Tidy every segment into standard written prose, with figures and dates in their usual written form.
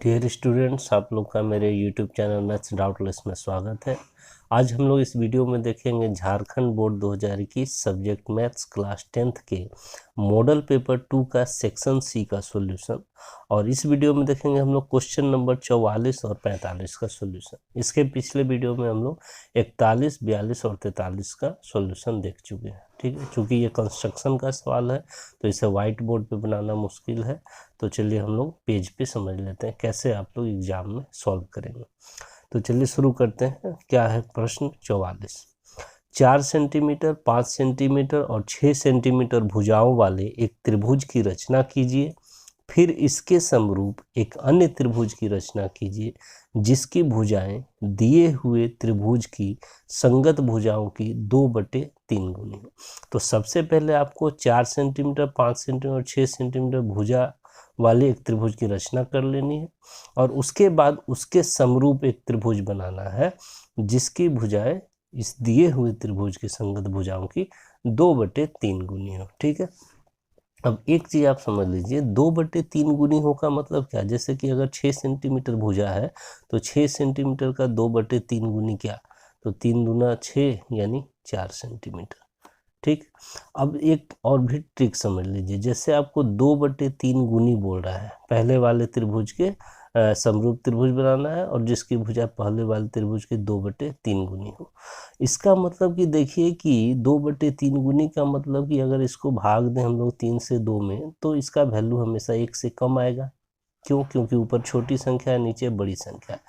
Dear students, आप लोग का मेरे यूट्यूब चैनल मैथ्स डाउटलेस में स्वागत है। आज हम लोग इस वीडियो में देखेंगे Jharkhand board 2021 subject maths class 10th के मॉडल पेपर 2 का सेक्शन सी का सॉल्यूशन। और इस वीडियो में देखेंगे हम लोग क्वेश्चन नंबर 44 और 45 का सॉल्यूशन। इसके पिछले वीडियो में हम लोग 41, 42 और 43 का सॉल्यूशन देख चुके हैं। ठीक है, चूँकि ये कंस्ट्रक्शन का सवाल है तो इसे वाइट बोर्ड पे बनाना मुश्किल है, तो चलिए हम लोग पेज पे समझ लेते हैं कैसे आप लोग एग्जाम में सॉल्व करेंगे। तो चलिए शुरू करते हैं। क्या है प्रश्न 44। 4 सेंटीमीटर, 5 सेंटीमीटर और 6 सेंटीमीटर भुजाओं वाले एक त्रिभुज की रचना कीजिए। फिर इसके समरूप एक अन्य त्रिभुज की रचना कीजिए जिसकी भुजाएं दिए हुए त्रिभुज की संगत भुजाओं की 2/3 गुनी हो। तो सबसे पहले आपको 4 सेंटीमीटर, 5 सेंटीमीटर और 6 सेंटीमीटर भुजा वाले एक त्रिभुज की रचना कर लेनी है और उसके बाद उसके समरूप एक त्रिभुज बनाना है जिसकी भुजाएं इस दिए हुए त्रिभुज की संगत भुजाओं की 2/3 गुनी हो। ठीक है, अब एक चीज़ आप समझ लीजिए, 2/3 गुनी हो का मतलब क्या। जैसे कि अगर 6 सेंटीमीटर भुजा है तो 6 सेंटीमीटर का 2/3 गुनी क्या, तो 3 दूना 6 यानी 4 सेंटीमीटर। ठीक, अब एक और भी ट्रिक समझ लीजिए। जैसे आपको 2/3 गुनी बोल रहा है, पहले वाले त्रिभुज के समरूप त्रिभुज बनाना है और जिसकी भुजा पहले वाले त्रिभुज के 2/3 गुनी हो। इसका मतलब कि देखिए कि 2/3 गुनी का मतलब कि अगर इसको भाग दें हम लोग 3 से 2 में तो इसका वैल्यू हमेशा 1 से कम आएगा। क्यों? क्योंकि ऊपर छोटी संख्या है, नीचे बड़ी संख्या है।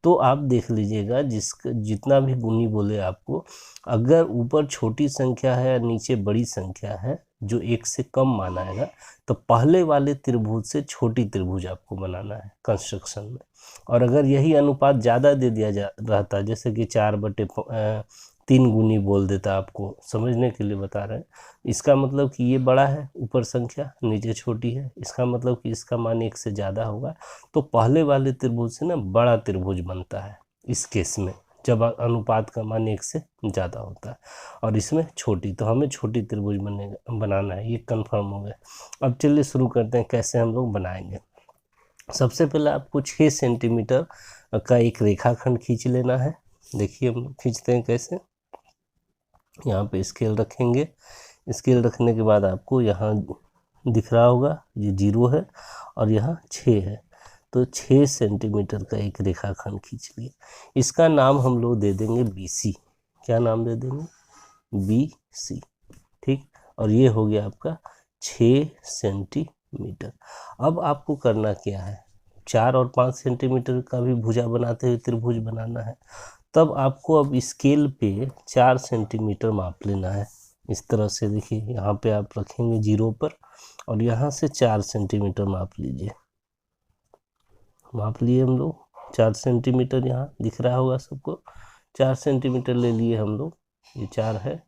तो आप देख लीजिएगा जितना भी गुनी बोले आपको, अगर ऊपर छोटी संख्या है या नीचे बड़ी संख्या है जो 1 से कम मानाएगा तो पहले वाले त्रिभुज से छोटी त्रिभुज आपको बनाना है कंस्ट्रक्शन में। और अगर यही अनुपात ज़्यादा दे दिया रहता, जैसे कि 4/3 गुनी बोल देता, आपको समझने के लिए बता रहे हैं, इसका मतलब कि ये बड़ा है ऊपर संख्या, नीचे छोटी है, इसका मतलब कि इसका मान 1 से ज़्यादा होगा। तो पहले वाले त्रिभुज से ना बड़ा त्रिभुज बनता है इस केस में, जब अनुपात का मान 1 से ज़्यादा होता है, और इसमें छोटी, तो हमें छोटी त्रिभुज बनाना है। ये कंफर्म हो गया। अब चलिए शुरू करते हैं कैसे हम लोग बनाएंगे। सबसे पहले आपको 6 सेंटीमीटर का एक रेखाखंड खींच लेना है। देखिए हम खींचते हैं कैसे। यहाँ पे स्केल रखेंगे। स्केल रखने के बाद आपको यहाँ दिख रहा होगा ये 0 है और यहाँ 6 है, तो 6 सेंटीमीटर का एक रेखाखंड खींच लिए। इसका नाम हम लोग दे देंगे BC। क्या नाम दे देंगे? BC। ठीक, और ये हो गया आपका 6 सेंटीमीटर। अब आपको करना क्या है, 4 और 5 सेंटीमीटर का भी भुजा बनाते हुए त्रिभुज बनाना है। तब आपको अब स्केल पे 4 सेंटीमीटर माप लेना है। इस तरह से देखिए, यहाँ पे आप रखेंगे 0 पर और यहाँ से 4 सेंटीमीटर माप लीजिए। माप लिए हम लोग 4 सेंटीमीटर, यहाँ दिख रहा होगा सबको। 4 सेंटीमीटर ले लिए हम लोग, ये 4 है।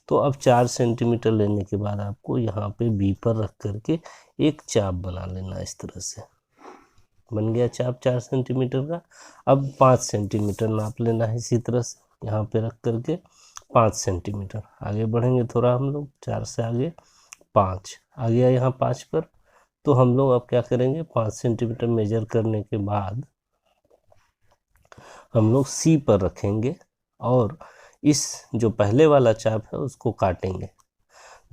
तो अब 4 सेंटीमीटर लेने के बाद आपको यहाँ पे B पर रख करके एक चाप बना लेना। इस तरह से बन गया चाप 4 सेंटीमीटर का। अब 5 सेंटीमीटर नाप लेना है इसी तरह से, यहाँ पे रख करके 5 सेंटीमीटर। आगे बढ़ेंगे थोड़ा हम लोग, 4 से आगे 5 आ गया यहाँ 5 पर। तो हम लोग अब क्या करेंगे, 5 सेंटीमीटर मेजर करने के बाद हम लोग C पर रखेंगे और इस जो पहले वाला चाप है उसको काटेंगे।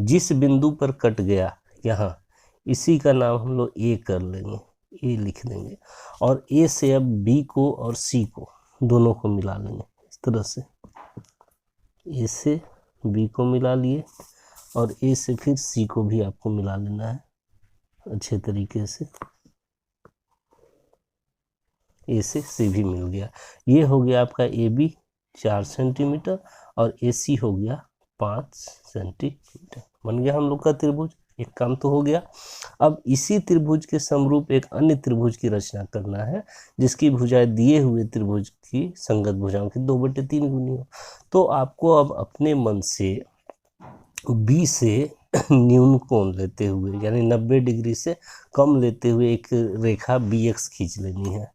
जिस बिंदु पर कट गया यहाँ, इसी का नाम हम लोग A कर लेंगे, A लिख देंगे। और A से अब B को और C को दोनों को मिला लेंगे इस तरह से। A से B को मिला लिए और A से फिर C को भी आपको मिला लेना है अच्छे तरीके से। A से C भी मिल गया। ये हो गया आपका AB 4 सेंटीमीटर और AC हो गया 5 सेंटीमीटर। बन गया हम लोग का त्रिभुज। एक काम तो हो गया। अब इसी त्रिभुज के समरूप एक अन्य त्रिभुज की रचना करना है जिसकी भुजाएं दिए हुए त्रिभुज की संगत भुजाओं की 2/3 गुनी हो। तो आपको अब अपने मन से B से न्यून कोण लेते हुए, यानी 90 डिग्री से कम लेते हुए एक रेखा BX खींच लेनी है।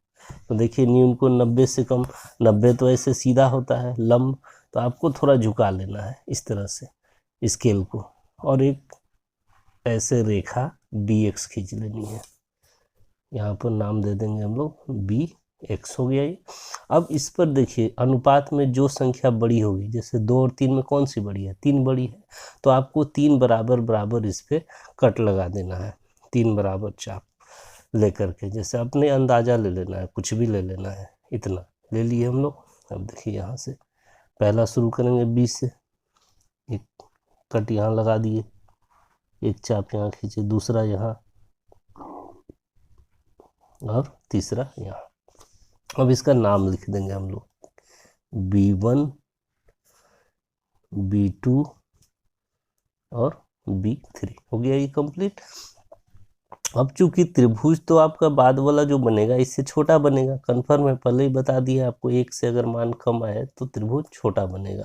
तो देखिए न्यून को 90 से कम, 90 तो ऐसे सीधा होता है लंब, तो आपको थोड़ा झुका लेना है इस तरह से स्केल को, और एक ऐसे रेखा BX खींच लेनी है। यहाँ पर नाम दे देंगे हम लोग bx हो गया ये। अब इस पर देखिए अनुपात में जो संख्या बड़ी होगी, जैसे 2 और 3 में कौन सी बड़ी है, 3 बड़ी है, तो आपको 3 बराबर बराबर इस पे कट लगा देना है, 3 बराबर चाप लेकर के, जैसे अपने अंदाज़ा ले लेना है, कुछ भी ले लेना है, इतना ले लिए हम लोग। अब देखिए यहाँ से पहला शुरू करेंगे 20 से, एक कट यहाँ लगा दिए, एक चाप यहाँ खींचे, दूसरा यहाँ और तीसरा यहाँ। अब इसका नाम लिख देंगे हम लोग, B1 B2 और B3 हो गया ये कंप्लीट। अब चूंकि त्रिभुज तो आपका बाद वाला जो बनेगा इससे छोटा बनेगा, कन्फर्म है, पहले ही बता दिया आपको, एक से अगर मान कम आए तो त्रिभुज छोटा बनेगा।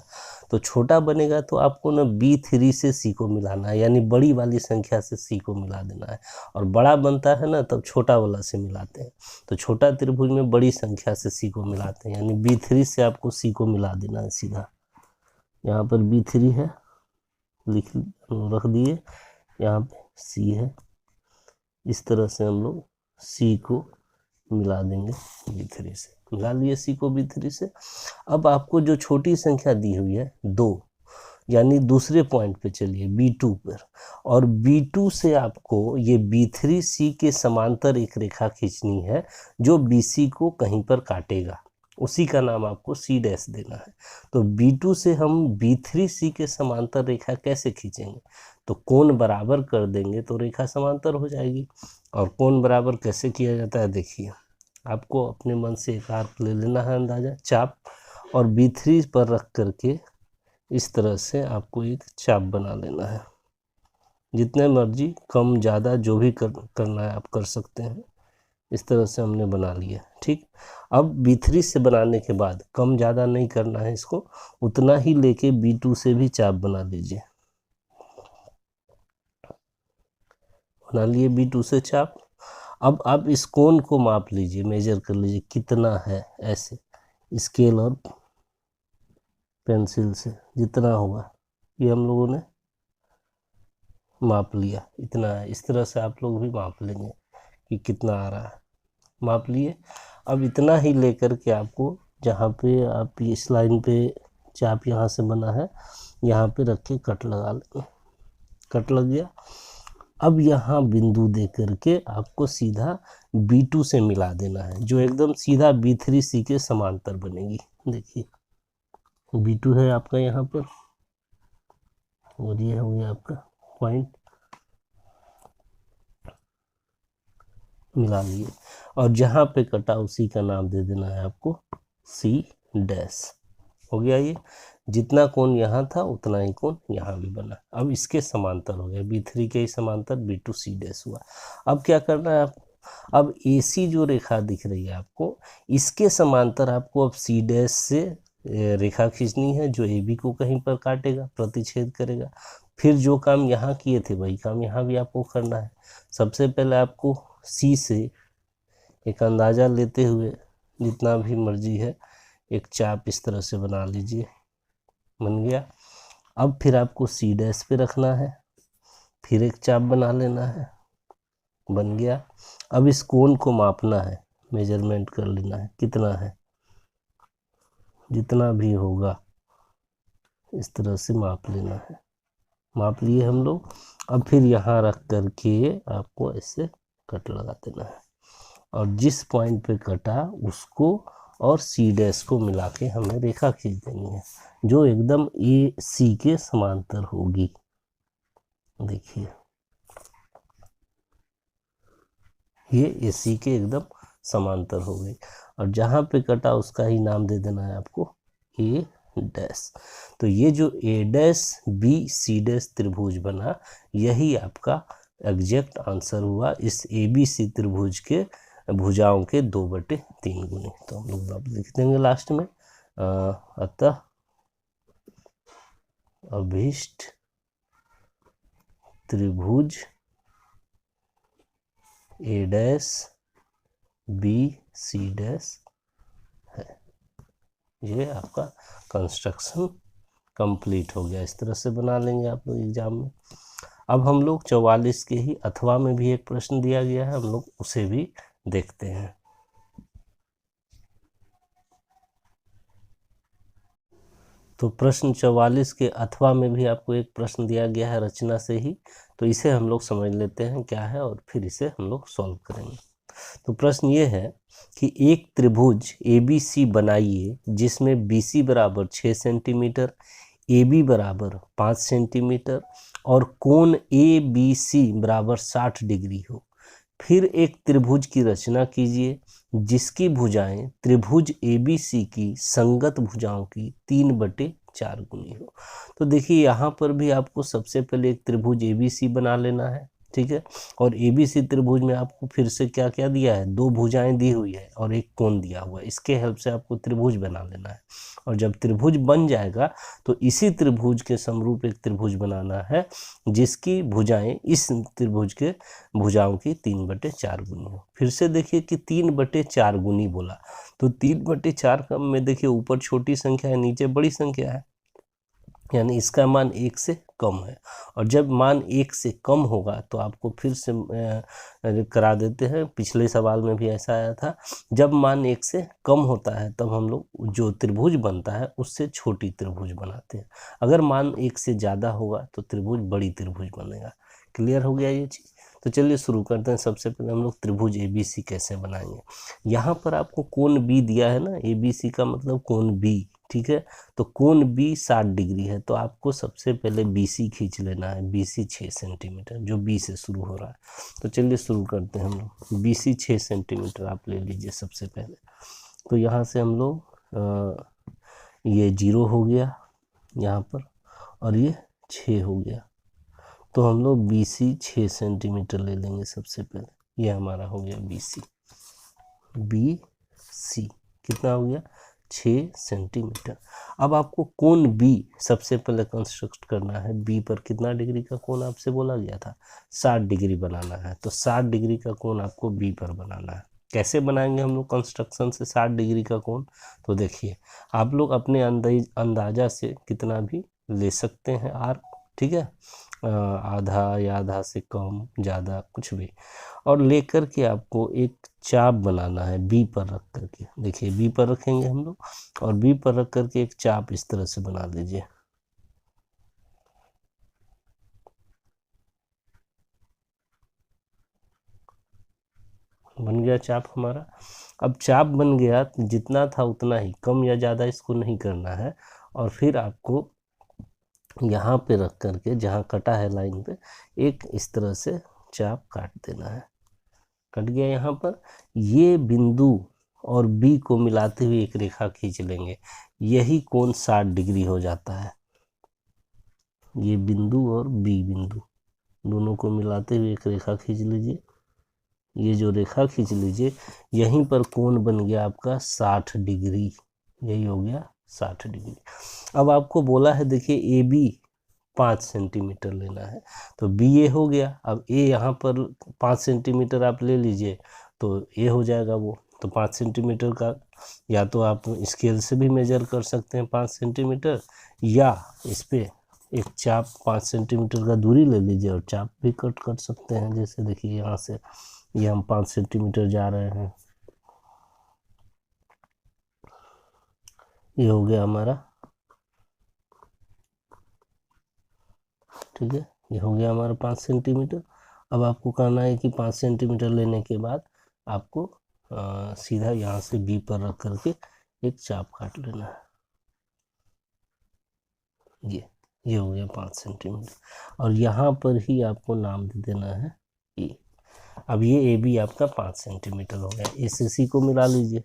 तो छोटा बनेगा तो आपको ना B3 से C को मिलाना है, यानी बड़ी वाली संख्या से C को मिला देना है, और बड़ा बनता है ना तब छोटा वाला से मिलाते हैं। तो छोटा त्रिभुज में बड़ी संख्या से C को मिलाते हैं, यानी B3 से आपको C को मिला देना है सीधा। यहाँ पर B3 है, रख दिए, यहाँ पे C है, इस तरह से हम लोग C को मिला देंगे B3 से, मिला लिए C को B3 से। अब आपको जो छोटी संख्या दी हुई है 2, यानी दूसरे पॉइंट पे चलिए B2 पर, और B2 से आपको ये B3C के समांतर एक रेखा खींचनी है जो BC को कहीं पर काटेगा, उसी का नाम आपको C डैश देना है। तो B2 से हम B3C के समांतर रेखा कैसे खींचेंगे, तो कोण बराबर कर देंगे तो रेखा समांतर हो जाएगी। और कोण बराबर कैसे किया जाता है, देखिए आपको अपने मन से एक आर्क ले लेना है अंदाज़ा, चाप, और B3 पर रख करके इस तरह से आपको एक चाप बना लेना है, जितने मर्जी कम ज़्यादा जो भी करना है आप कर सकते हैं। इस तरह से हमने बना लिया, ठीक। अब B3 से बनाने के बाद कम ज़्यादा नहीं करना है इसको, उतना ही लेके B2 से भी चाप बना लीजिए, बना लिए B2 से चाप। अब आप इस कोण को माप लीजिए, मेजर कर लीजिए कितना है, ऐसे स्केल और पेंसिल से जितना होगा ये हम लोगों ने माप लिया, इतना है। इस तरह से आप लोग भी माप लेंगे कि कितना आ रहा है, माप लिए। अब इतना ही लेकर के आपको जहाँ पे आप इस लाइन पे चाप यहाँ से बना है, यहाँ पे रख के कट लगा लेंगे, कट लग गया। अब यहाँ बिंदु दे करके आपको सीधा B2 से मिला देना है, जो एकदम सीधा B3C के समांतर बनेगी। देखिए B2 है आपका यहाँ पर, और ये हो गया आपका पॉइंट, मिला लिए। और जहाँ पे कटा उसी का नाम दे देना है आपको C डैश, हो गया। ये जितना कोण यहाँ था उतना ही कोण यहाँ भी बना। अब इसके समांतर हो गया, B3 के ही समांतर B2C डैश हुआ। अब क्या करना है आपको, अब AC जो रेखा दिख रही है आपको, इसके समांतर आपको अब C डैश से रेखा खींचनी है जो AB को कहीं पर काटेगा, प्रतिच्छेद करेगा। फिर जो काम यहाँ किए थे वही काम यहाँ भी आपको करना है। सबसे पहले आपको C से एक अंदाज़ा लेते हुए जितना भी मर्जी है एक चाप इस तरह से बना लीजिए, बन गया। अब फिर आपको C डैश पे रखना है, फिर एक चाप बना लेना है, बन गया। अब इस कोण को मापना है, मेजरमेंट कर लेना है कितना है, जितना भी होगा इस तरह से माप लेना है, माप लिए हम लोग। अब फिर यहाँ रख करके आपको ऐसे कट लगा देना है, और जिस पॉइंट पे कटा उसको और C डैश को मिला के हमें रेखा खींच देनी है जो एकदम AC के समांतर होगी। देखिए ये AC के एकदम समांतर हो गई, और जहाँ पे कटा उसका ही नाम दे देना है आपको A डैश। तो ये जो A dash B C dash त्रिभुज बना, यही आपका एग्जैक्ट आंसर हुआ इस ABC त्रिभुज के भुजाओं के 2/3 गुने। तो हम लोग अब लिख देंगे लास्ट में, अतः अभीष्ट त्रिभुज A dash B C dash है। ये आपका कंस्ट्रक्शन कंप्लीट हो गया। इस तरह से बना लेंगे आप लोग एग्जाम में। अब हम लोग 44 के ही अथवा में भी एक प्रश्न दिया गया है, हम लोग उसे भी देखते हैं। तो प्रश्न 44 के अथवा में भी आपको एक प्रश्न दिया गया है रचना से ही, तो इसे हम लोग समझ लेते हैं क्या है और फिर इसे हम लोग सॉल्व करेंगे। तो प्रश्न ये है कि एक त्रिभुज ABC बनाइए जिसमें BC बराबर 6 सेंटीमीटर, AB बराबर 5 सेंटीमीटर और कोण ABC बराबर 60 डिग्री हो। फिर एक त्रिभुज की रचना कीजिए जिसकी भुजाएं त्रिभुज ABC की संगत भुजाओं की 3/4 गुनी हो। तो देखिए यहाँ पर भी आपको सबसे पहले एक त्रिभुज ABC बना लेना है, ठीक है। और ABC त्रिभुज में आपको फिर से क्या क्या दिया है, 2 भुजाएं दी हुई है और एक कोण दिया हुआ है। इसके हेल्प से आपको त्रिभुज बना लेना है। और जब त्रिभुज बन जाएगा तो इसी त्रिभुज के समरूप एक त्रिभुज बनाना है जिसकी भुजाएं इस त्रिभुज के भुजाओं की 3/4 गुनी हो। फिर से देखिए कि 3/4 गुनी बोला, तो 3/4 का में देखिए ऊपर छोटी संख्या है, नीचे बड़ी संख्या है, यानी इसका मान 1 से कम है। और जब मान 1 से कम होगा तो आपको फिर से करा देते हैं, पिछले सवाल में भी ऐसा आया था। जब मान 1 से कम होता है तब हम लोग जो त्रिभुज बनता है उससे छोटी त्रिभुज बनाते हैं। अगर मान 1 से ज़्यादा होगा तो त्रिभुज बड़ी त्रिभुज बनेगा। क्लियर हो गया ये चीज़? तो चलिए शुरू करते हैं। सबसे पहले हम लोग त्रिभुज ABC कैसे बनाएंगे। यहाँ पर आपको कोण B दिया है ना, ABC का मतलब कोण B, ठीक है। तो कोण B 60 डिग्री है, तो आपको सबसे पहले BC खींच लेना है। BC 6 सेंटीमीटर, जो B से शुरू हो रहा है। तो चलिए शुरू करते हैं हम लोग। BC 6 सेंटीमीटर आप ले लीजिए सबसे पहले। तो यहाँ से हम लोग ये 0 हो गया यहाँ पर और ये 6 हो गया, तो हम लोग BC 6 सेंटीमीटर ले लेंगे सबसे पहले। ये हमारा हो गया BC कितना हो गया, 6 सेंटीमीटर। अब आपको कोण B सबसे पहले कंस्ट्रक्ट करना है। B पर कितना डिग्री का कोण आपसे बोला गया था, 60 डिग्री बनाना है। तो 60 डिग्री का कोण आपको B पर बनाना है। कैसे बनाएंगे हम लोग कंस्ट्रक्शन से 60 डिग्री का कोण, तो देखिए आप लोग अपने अंदाजा से कितना भी ले सकते हैं आर्क, ठीक है। आधा या आधा से कम ज़्यादा कुछ भी, और लेकर के आपको एक चाप बनाना है B पर रख करके। देखिए B पर रखेंगे हम लोग और B पर रख करके एक चाप इस तरह से बना लीजिए। बन गया चाप हमारा। अब चाप बन गया तो जितना था उतना ही, कम या ज़्यादा इसको नहीं करना है। और फिर आपको यहाँ पे रख करके जहाँ कटा है लाइन पे एक इस तरह से चाप काट देना है। कट गया यहाँ पर। ये बिंदु और B को मिलाते हुए एक रेखा खींच लेंगे, यही कोण 60 डिग्री हो जाता है। ये बिंदु और B बिंदु दोनों को मिलाते हुए एक रेखा खींच लीजिए। ये जो रेखा खींच लीजिए, यहीं पर कोण बन गया आपका 60 डिग्री। यही हो गया 60 डिग्री। अब आपको बोला है देखिए AB 5 सेंटीमीटर लेना है, तो BA हो गया। अब A यहाँ पर 5 सेंटीमीटर आप ले लीजिए तो A हो जाएगा वो। तो 5 सेंटीमीटर का या तो आप स्केल से भी मेजर कर सकते हैं 5 सेंटीमीटर, या इस पर एक चाप 5 सेंटीमीटर का दूरी ले लीजिए और चाप भी कट कर सकते हैं। जैसे देखिए यहाँ से ये हम 5 सेंटीमीटर जा रहे हैं, ये हो गया हमारा, ठीक है। ये हो गया हमारा 5 सेंटीमीटर। अब आपको करना है कि 5 सेंटीमीटर लेने के बाद आपको सीधा यहाँ से B पर रख करके एक चाप काट लेना है। ये हो गया 5 सेंटीमीटर और यहाँ पर ही आपको नाम दे देना है E। अब ये AB आपका 5 सेंटीमीटर हो गया। A से C को मिला लीजिए।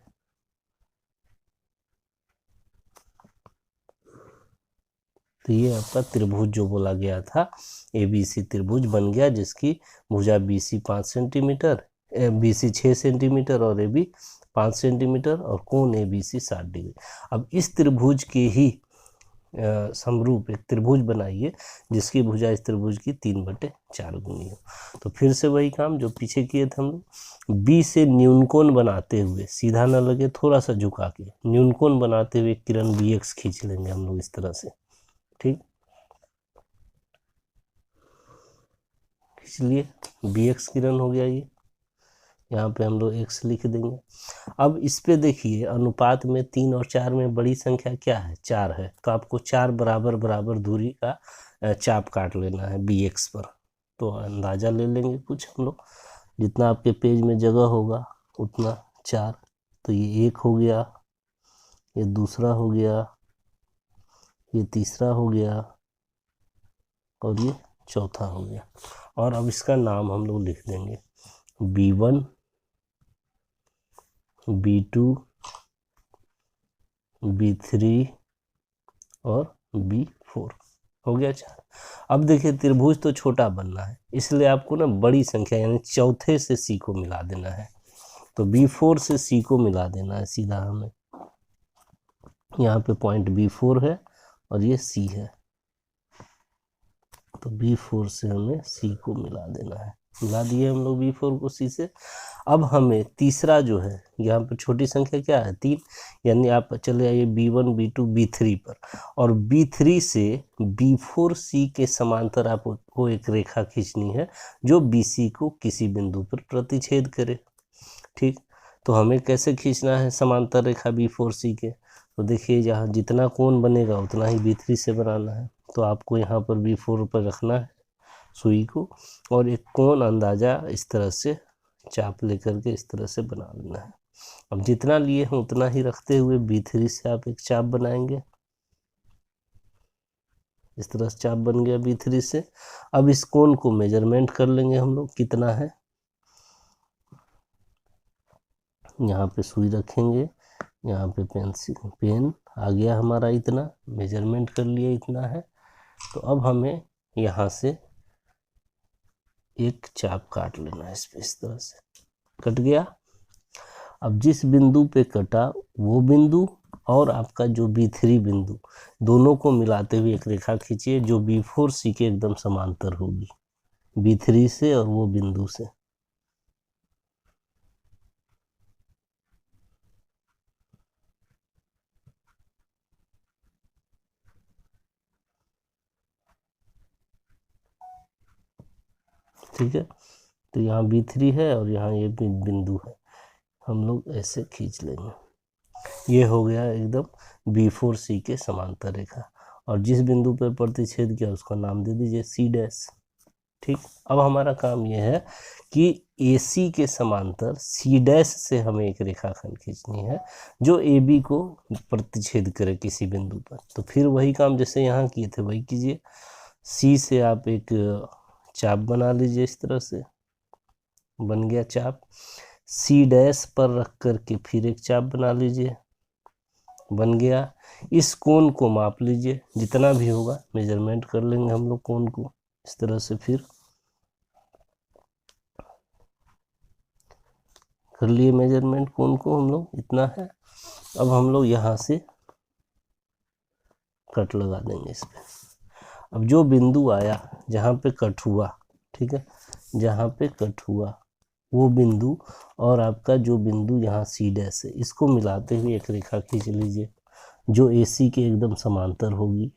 तो ये आपका त्रिभुज जो बोला गया था ABC त्रिभुज बन गया, जिसकी भुजा BC 5 सेंटीमीटर, BC 6 सेंटीमीटर और AB 5 सेंटीमीटर और कोण ABC 60 डिग्री। अब इस त्रिभुज के ही समरूप एक त्रिभुज बनाइए जिसकी भुजा इस त्रिभुज की 3/4 गुनी हो। तो फिर से वही काम जो पीछे किए थे हम लोग। B से न्यूनकोण बनाते हुए, सीधा ना लगे, थोड़ा सा झुका के न्यूनकोण बनाते हुए किरण BX खींच लेंगे हम लोग इस तरह से, ठीक। इसलिए BX किरण हो गया ये। यहाँ पे हम लोग x लिख देंगे। अब इस पे देखिए अनुपात में 3 और 4 में बड़ी संख्या क्या है, 4 है, तो आपको 4 बराबर बराबर दूरी का चाप काट लेना है bx पर। तो अंदाज़ा ले लेंगे कुछ हम लोग, जितना आपके पेज में जगह होगा उतना 4। तो ये एक हो गया, ये दूसरा हो गया, ये तीसरा हो गया और ये चौथा हो गया। और अब इसका नाम हम लोग लिख देंगे b1, b2, b3 और b4 हो गया 4। अब देखिए त्रिभुज तो छोटा बनना है, इसलिए आपको ना बड़ी संख्या यानी चौथे से c को मिला देना है। तो b4 से c को मिला देना है सीधा हमें। यहाँ पे पॉइंट b4 है और ये c है, तो b4 से हमें c को मिला देना है। मिला दिए हम लोग b4 को c से। अब हमें तीसरा जो है, यहाँ पर छोटी संख्या क्या है 3, यानी आप चले आइए b1, b2, b3 पर, और b3 से b4c के समांतर आपको एक रेखा खींचनी है जो bc को किसी बिंदु पर प्रतिच्छेद करे। ठीक, तो हमें कैसे खींचना है समांतर रेखा b4c के, तो देखिए जहाँ जितना कोण बनेगा उतना ही b3 से बनाना है। तो आपको यहाँ पर b4 पर रखना है सुई को, और एक कोण अंदाज़ा इस तरह से चाप लेकर के इस तरह से बना लेना है। अब जितना लिए हैं उतना ही रखते हुए b3 से आप एक चाप बनाएंगे, इस तरह से चाप बन गया b3 से। अब इस कोण को मेजरमेंट कर लेंगे हम लोग कितना है, यहाँ पे सुई रखेंगे, यहाँ पे पेन आ गया हमारा, इतना मेजरमेंट कर लिया इतना है। तो अब हमें यहाँ से एक चाप काट लेना है, इस पे इस तरह से कट गया। अब जिस बिंदु पे कटा वो बिंदु और आपका जो b3 बिंदु दोनों को मिलाते हुए एक रेखा खींचिए जो b4c के एकदम समांतर होगी, b3 से और वो बिंदु से। ठीक है, तो यहाँ b3 है और यहाँ ये बिंदु है, हम लोग ऐसे खींच लेंगे। ये हो गया एकदम b4c के समांतर रेखा, और जिस बिंदु पर प्रतिच्छेद किया उसका नाम दे दीजिए c'। ठीक, अब हमारा काम यह है कि AC के समांतर C' से हमें एक रेखाखंड खींचनी है जो AB को प्रतिच्छेद करे किसी बिंदु पर। तो फिर वही काम जैसे यहाँ किए थे वही कीजिए, C से आप एक चाप बना लीजिए, इस तरह से बन गया चाप। C' पर रख करके फिर एक चाप बना लीजिए, बन गया। इस कोण को माप लीजिए, जितना भी होगा मेजरमेंट कर लेंगे हम लोग कोण को, इस तरह से फिर कर लिए मेजरमेंट कोण को हम लोग, इतना है। अब हम लोग यहाँ से कट लगा देंगे इस पे। अब जो बिंदु आया जहाँ पे कट हुआ, ठीक है, जहाँ पे कट हुआ वो बिंदु और आपका जो बिंदु यहाँ C' है, इसको मिलाते हुए एक रेखा खींच लीजिए जो AC के एकदम समांतर होगी।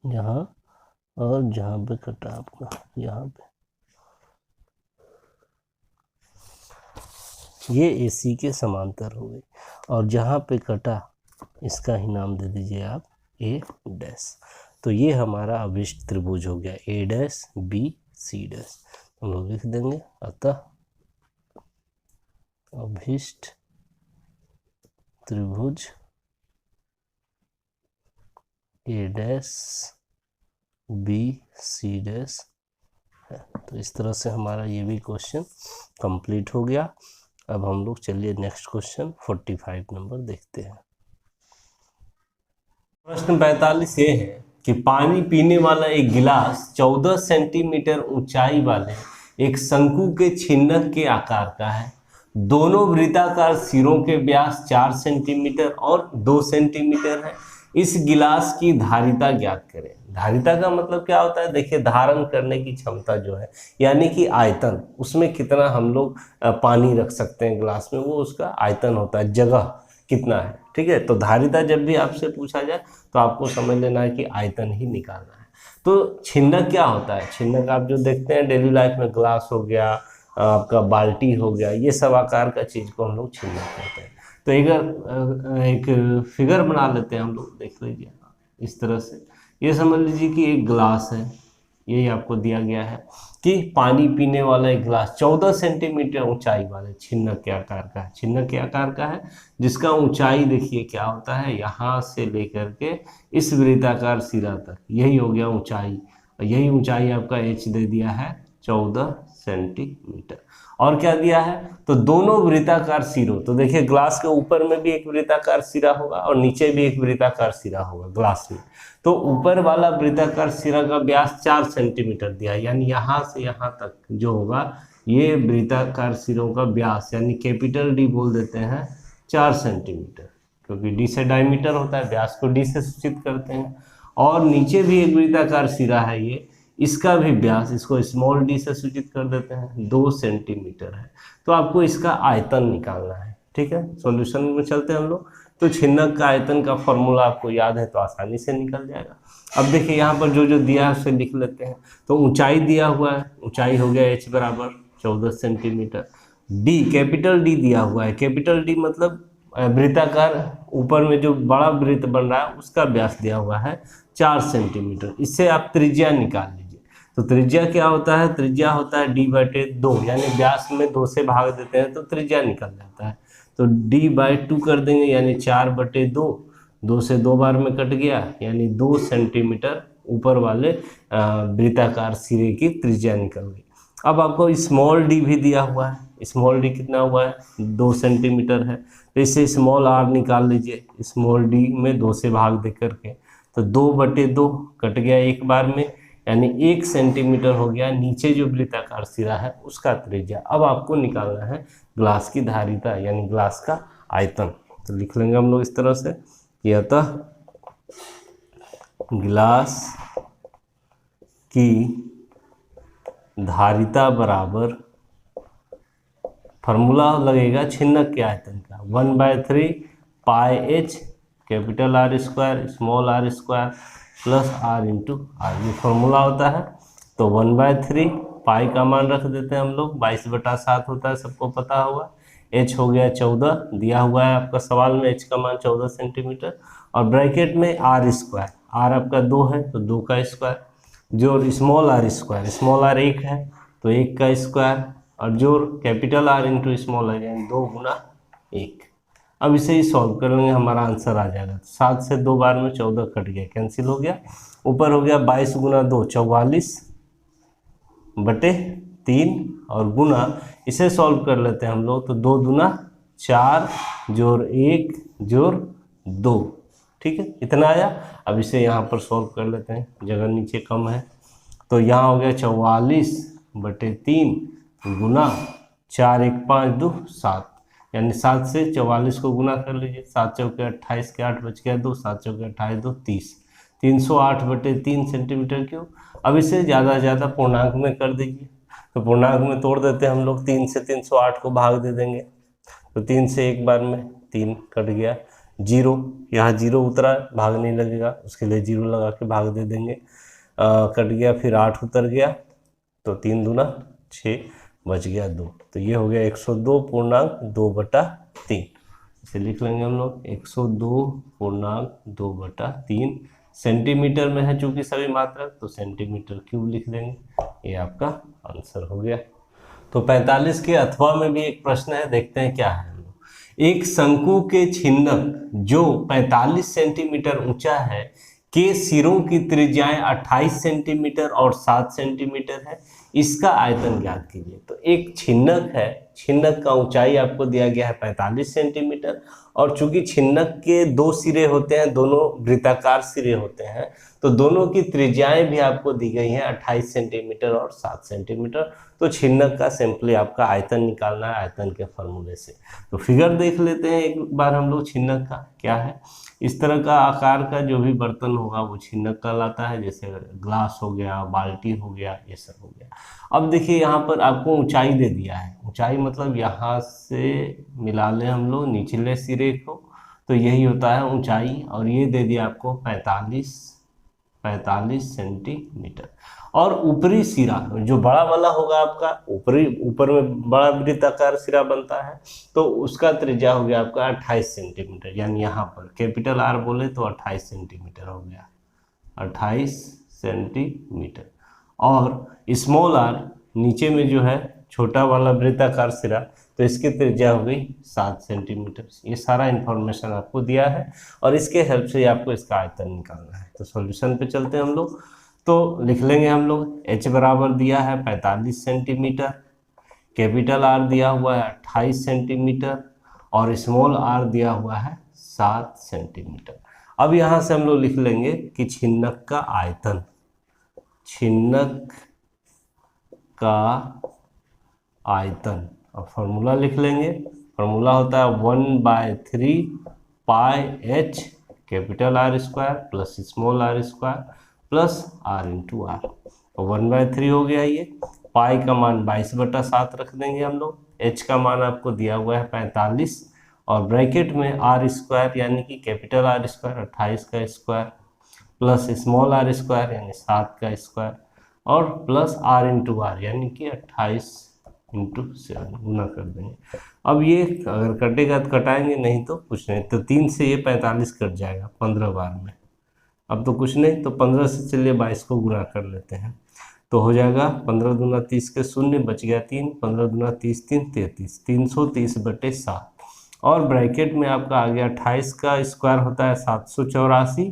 यहाँ और जहाँ पे कटा आपका यहाँ पे, ये AC के समांतर हो गई, और जहाँ पे कटा इसका ही नाम दे दीजिए आप A'। तो ये हमारा अभिष्ट त्रिभुज हो गया A' B C', हम लोग लिख देंगे। अतः अभिष्ट त्रिभुज A' B C' है। तो इस तरह से हमारा ये भी क्वेश्चन कंप्लीट हो गया। अब हम लोग चलिए नेक्स्ट क्वेश्चन 45 नंबर देखते हैं। प्रश्न 45 ये है कि पानी पीने वाला एक गिलास 14 सेंटीमीटर ऊंचाई वाले एक शंकु के छिन्नक के आकार का है। दोनों वृत्ताकार सिरों के व्यास 4 सेंटीमीटर और 2 सेंटीमीटर है। इस गिलास की धारिता ज्ञात करें। धारिता का मतलब क्या होता है, देखिए धारण करने की क्षमता जो है, यानी कि आयतन, उसमें कितना हम लोग पानी रख सकते हैं गिलास में, वो उसका आयतन होता है, जगह कितना है। ठीक है। तो धारिता जब भी आपसे पूछा जाए तो आपको समझ लेना है कि आयतन ही निकालना है। तो छिन्नक क्या होता है? छिन्नक आप जो देखते हैं डेली लाइफ में, ग्लास हो गया, आपका बाल्टी हो गया, ये सब आकार का चीज़ को हम लोग छिन्नक कहते हैं। तो एक फिगर बना लेते हैं हम लोग, देख लीजिए इस तरह से। ये समझ लीजिए कि एक ग्लास है, यही आपको दिया गया है कि पानी पीने वाला एक ग्लास 14 सेंटीमीटर ऊंचाई वाले छिन्नक के आकार का है। छिन्नक के आकार का है जिसका ऊंचाई देखिए क्या होता है, यहाँ से लेकर के इस वृत्ताकार सिरा तक, यही हो गया ऊंचाई। और यही ऊंचाई आपका एच दे दिया है 14 सेंटीमीटर। और क्या दिया है, तो दोनों वृत्ताकार सिरों, तो देखिए ग्लास के ऊपर में भी एक वृत्ताकार सिरा होगा और नीचे भी एक वृत्ताकार सिरा होगा ग्लास में। तो ऊपर वाला वृत्ताकार सिरा का व्यास 4 सेंटीमीटर दिया है, यानी यहाँ से यहाँ तक जो होगा ये वृत्ताकार सिरों का व्यास, यानी कैपिटल डी बोल देते हैं 4 सेंटीमीटर, क्योंकि डी से डायमीटर होता है, व्यास को डी से सूचित करते हैं। और नीचे भी एक वृत्ताकार सिरा है ये, इसका भी व्यास, इसको स्मॉल डी से सूचित कर देते हैं, 2 सेंटीमीटर है। तो आपको इसका आयतन निकालना है, ठीक है। सॉल्यूशन में चलते हैं हम लोग। तो छिन्नक का आयतन का फॉर्मूला आपको याद है तो आसानी से निकल जाएगा। अब देखिए यहाँ पर जो जो दिया है उसे लिख लेते हैं। तो ऊंचाई दिया हुआ है, ऊंचाई हो गया h बराबर 14 सेंटीमीटर। डी, कैपिटल डी दिया हुआ है, कैपिटल डी मतलब वृत्ताकार ऊपर में जो बड़ा वृत्त बन रहा है उसका व्यास दिया हुआ है 4 सेंटीमीटर। इससे आप त्रिज्या निकाल लीजिए। तो त्रिज्या क्या होता है, त्रिज्या होता है d/2, यानी व्यास में 2 से भाग देते हैं तो त्रिज्या निकल जाता है। तो d/2 कर देंगे, यानी 4/2, 2 से 2 बार में कट गया, यानी 2 सेंटीमीटर ऊपर वाले वृत्ताकार सिरे की त्रिज्या निकल गई। अब आपको स्मॉल डी भी दिया हुआ है, स्मॉल डी कितना हुआ है, 2 सेंटीमीटर है। तो इससे स्मॉल आर निकाल लीजिए, स्मॉल डी में 2 से भाग दे करके, तो 2/2 कट गया एक बार में, यानी 1 सेंटीमीटर हो गया नीचे जो वृत्ताकार सिरा है उसका त्रिज्या। अब आपको निकालना है ग्लास की धारिता, यानी ग्लास का आयतन। तो लिख लेंगे हम लोग इस तरह से कि अतः ग्लास की धारिता बराबर, फार्मूला लगेगा छिन्नक के आयतन का, 1/3 pi H capital R square small are square plus R into R, ये फॉर्मूला होता है। तो 1/3 पाई का मान रख देते हैं हम लोग, 22/7 होता है, सबको पता होगा। एच हो गया 14 दिया हुआ है आपका सवाल में, एच का मान 14 सेंटीमीटर, और ब्रैकेट में आर स्क्वायर, आर आपका 2 है तो 2 का स्क्वायर, जो small are square, small r 1 है तो 1 का स्क्वायर, और जो capital R into small r, यानी 2 गुना 1। अब इसे ही सॉल्व कर लेंगे, हमारा आंसर आ जाएगा। 7 से 2 बार में 14 कट गया, कैंसिल हो गया। ऊपर हो गया 22 गुना 2 44/3, और गुना, इसे सॉल्व कर लेते हैं हम लोग। तो 2 दूना 4 जोड़ 1 जोड़ 2, ठीक है, इतना आया। अब इसे यहाँ पर सॉल्व कर लेते हैं, जगह नीचे कम है। तो यहाँ हो गया 44/3 गुना 4 1 5 2 7, यानी 7 से 44 को गुना कर लीजिए, 7 चौके 28 के 8 बच गया 2, 7 चौके 28 2 30, 308/3 सेंटीमीटर क्यूब। अब इसे ज़्यादा से ज़्यादा पूर्णांक में कर दीजिए। तो पूर्णांक में तोड़ देते हैं हम लोग, 3 से 308 को भाग दे देंगे, तो 3 से एक बार में 3 कट गया, 0 यहाँ 0 उतरा, भाग नहीं लगेगा, उसके लिए 0 लगा के भाग दे देंगे, कट गया, फिर 8 उतर गया, तो 3 दूना 6 बच गया 2। तो ये हो गया 102.2/3, इसे लिख लेंगे हम लोग 102.2/3 सेंटीमीटर में है चूंकि सभी मात्रक, तो सेंटीमीटर क्यूब लिख देंगे, ये आपका आंसर हो गया। तो 45 के अथवा में भी एक प्रश्न है, देखते हैं क्या है। एक शंकु के छिन्नक जो 45 सेंटीमीटर ऊंचा है के सिरों की त्रिज्याएं 28 सेंटीमीटर और 7 सेंटीमीटर है, इसका आयतन ज्ञात कीजिए। तो एक छिन्नक है, छिन्नक का ऊंचाई आपको दिया गया है 45 सेंटीमीटर, और चूंकि छिन्नक के 2 सिरे होते हैं, दोनों वृत्ताकार सिरे होते हैं, तो दोनों की त्रिज्याएं भी आपको दी गई हैं 28 सेंटीमीटर और 7 सेंटीमीटर। तो छिन्नक का सिंपली आपका आयतन निकालना है आयतन के फॉर्मूले से। तो फिगर देख लेते हैं एक बार हम लोग छिन्नक का क्या है। इस तरह का आकार का जो भी बर्तन होगा वो छिन्नक कहलाता है, जैसे ग्लास हो गया, बाल्टी हो गया, ये सब हो गया। अब देखिए यहाँ पर आपको ऊंचाई दे दिया है, ऊंचाई मतलब यहाँ से मिला लें हम लोग निचले सिरे को, तो यही होता है ऊंचाई, और ये दे दिया आपको 45 सेंटीमीटर। और ऊपरी सिरा जो बड़ा वाला होगा आपका, ऊपर में बड़ा वृत्ताकार सिरा बनता है, तो उसका त्रिज्या हो गया आपका 28 सेंटीमीटर, यानी यहाँ पर कैपिटल आर बोले तो 28 सेंटीमीटर हो गया, 28 सेंटीमीटर। और स्मॉल आर नीचे में जो है छोटा वाला वृत्ताकार सिरा, तो इसकी त्रिज्या हो गई 7 सेंटीमीटर। ये सारा इंफॉर्मेशन आपको दिया है और इसके हेल्प से आपको इसका आयतन निकालना है। तो सॉल्यूशन पे चलते हैं हम लोग। तो लिख लेंगे हम लोग, h बराबर दिया है 45 सेंटीमीटर, कैपिटल आर दिया हुआ है 28 सेंटीमीटर, और स्मॉल आर दिया हुआ है 7 सेंटीमीटर। अब यहाँ से हम लोग लिख लेंगे कि छिन्नक का आयतन, छिन्नक का आयतन, और फॉर्मूला लिख लेंगे। फॉर्मूला होता है 1/3 pi h capital R square plus small are square plus r into R. तो 1/3 हो गया ये, पाई का मान 22/7 रख देंगे हम लोग, h का मान आपको दिया हुआ है 45, और ब्रैकेट में आर स्क्वायर यानी कि कैपिटल आर स्क्वायर 28 का square plus small are square यानी 7 का स्क्वायर, और प्लस r इंटू आर यानी कि 28 इंटू 7 गुना कर देंगे। अब ये अगर कटेगा तो कटाएंगे, नहीं तो कुछ नहीं। तो 3 से ये 45 कट जाएगा 15 बार में। अब तो कुछ नहीं, तो 15 से चलिए 22 को गुना कर लेते हैं, तो हो जाएगा 15 दूना 30 के 0 बच गया 3, 15 दूना 30 3 33, 330/7, और ब्रैकेट में आपका आ गया 28 का स्क्वायर होता है 784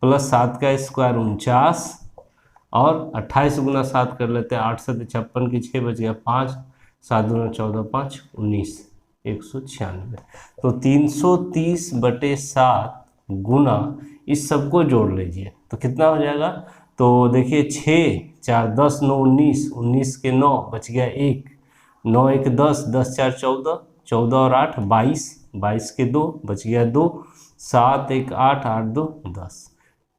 प्लस 7 का स्क्वायर 49, और 28 गुना 7 कर लेते हैं, 8 7 56 की 6 बच गया 5, 7 दूना 14 5 19, 196। तो 330/7 गुना इस सबको जोड़ लीजिए तो कितना हो जाएगा। तो देखिए 6 4 10 9 19, 19 के 9 बच गया 1, 9 1 10, 10 4 14, 14 और 8 22, 22 के 2 बच गया 2, 7 1 8, 8 2 10,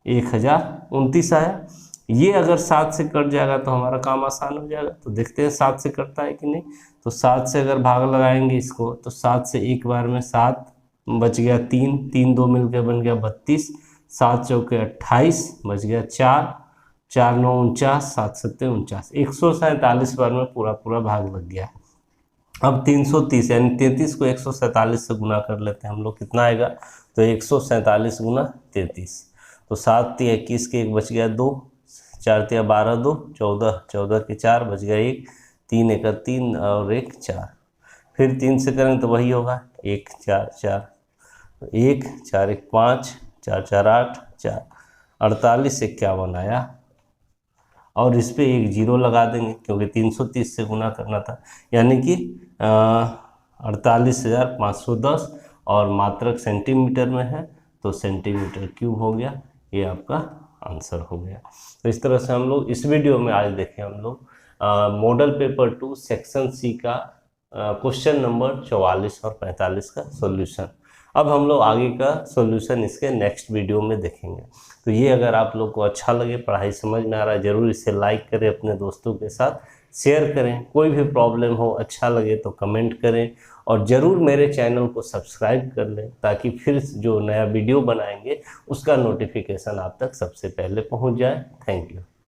1029 आया। ये अगर 7 से कट जाएगा तो हमारा काम आसान हो जाएगा। तो देखते हैं 7 से कटता है कि नहीं। तो 7 से अगर भाग लगाएंगे इसको, तो 7 से एक बार में 7 बच गया 3, 3 2 मिलकर बन गया 32, 7 चौके 28 बच गया 4, 4 9 49, 7 7 49, 147 बार में पूरा भाग लग गया। अब 330 यानी 33 को 147 से गुना कर लेते हैं हम लोग, कितना आएगा। तो 147 गुना 33, तो 7 3 21 के 1 बच गया 2, 4 3 12 2 14, 14 के 4 बच गया 1, 3 1 3 और 1 4, फिर 3 से करेंगे तो वही होगा 1 4 4, 1 4 1 5, 4 4 8 4, 48 51 आया, और इस पे एक जीरो लगा देंगे क्योंकि 330 से गुना करना था, यानी कि 48,510, और मात्रक सेंटीमीटर में है तो सेंटीमीटर क्यूब हो गया। ये आपका आंसर हो गया। तो इस तरह से हम लोग इस वीडियो में आज देखें हम लोग मॉडल पेपर 2 सेक्शन सी का क्वेश्चन नंबर 44 और 45 का सॉल्यूशन। अब हम लोग आगे का सॉल्यूशन इसके नेक्स्ट वीडियो में देखेंगे। तो ये अगर आप लोग को अच्छा लगे, पढ़ाई समझ में आ रहा है, ज़रूर इसे लाइक करें, अपने दोस्तों के साथ शेयर करें। कोई भी प्रॉब्लम हो, अच्छा लगे तो कमेंट करें, और ज़रूर मेरे चैनल को सब्सक्राइब कर लें ताकि फिर जो नया वीडियो बनाएंगे उसका नोटिफिकेशन आप तक सबसे पहले पहुंच जाए। Thank you.